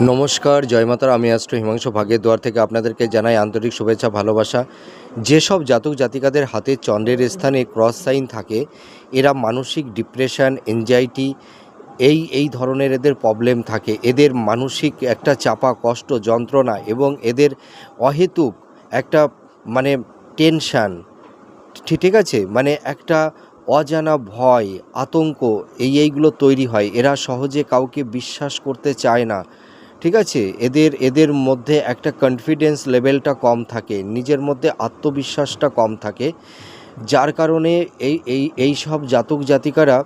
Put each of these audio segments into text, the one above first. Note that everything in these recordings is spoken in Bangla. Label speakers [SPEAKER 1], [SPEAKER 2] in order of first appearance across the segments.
[SPEAKER 1] নমস্কার, জয় মাতার। আমি অ্যাস্ট্রো হিমাংশু ভাগ্যের দুয়ার থেকে আপনাদেরকে জানাই আন্তরিক শুভেচ্ছা, ভালোবাসা। যেসব জাতক জাতিকাদের হাতে চন্দ্রের স্থানে ক্রস সাইন থাকে, এরা মানসিক ডিপ্রেশন, এনজাইটি এই ধরনের এদের প্রবলেম থাকে। এদের মানসিক একটা চাপা কষ্ট, যন্ত্রণা এবং এদের অহেতুক একটা মানে টেনশান, ঠিক আছে, মানে একটা অজানা ভয়, আতঙ্ক এইগুলো তৈরি হয়। এরা সহজে কাউকে বিশ্বাস করতে চায় না, ঠিক আছে। এদের মধ্যে একটা কনফিডেন্স লেভেলটা কম থাকে, নিজের মধ্যে আত্মবিশ্বাসটা কম থাকে, যার কারণে এই সব জাতক জাতিকারা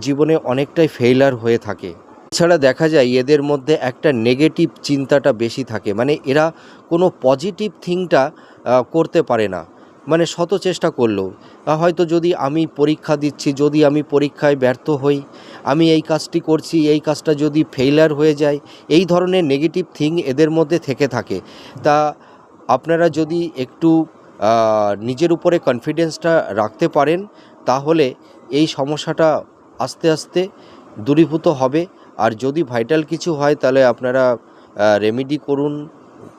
[SPEAKER 1] জীবনে অনেকটাই ফেইলার হয়ে থাকে। এছাড়া দেখা যায় এদের মধ্যে একটা নেগেটিভ চিন্তাটা বেশি থাকে, মানে এরা কোনো পজিটিভ থিংটা করতে পারে না। মানে শত চেষ্টা করলেও হয়তো যদি আমি পরীক্ষা দিচ্ছি, যদি আমি পরীক্ষায় ব্যর্থ হই, আমি এই কাজটি করছি, এই কাজটা যদি ফেইলার হয়ে যায়, এই ধরনের নেগেটিভ থিং এদের মধ্যে থেকে থাকে। তা আপনারা যদি একটু নিজের উপরে কনফিডেন্সটা রাখতে পারেন, তাহলে এই সমস্যাটা আস্তে আস্তে দূরীভূত হবে। আর যদি ভাইটাল কিছু হয়, তাহলে আপনারা রেমেডি করুন,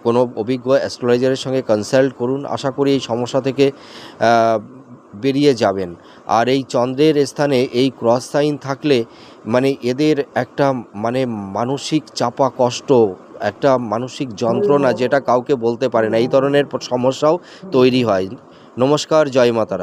[SPEAKER 1] কোনো অভিজ্ঞ অ্যাস্ট্রোলজারের সঙ্গে কনসাল্ট করুন। আশা করি এই সমস্যা থেকে বেরিয়ে যাবেন। আর এই চন্দ্রের স্থানে এই ক্রস সাইন থাকলে মানে এদের একটা মানে মানসিক চাপা কষ্ট, একটা মানসিক যন্ত্রণা যেটা কাউকে বলতে পারে না, এই ধরনের সমস্যাও তৈরি হয়। নমস্কার, জয় মাতারা।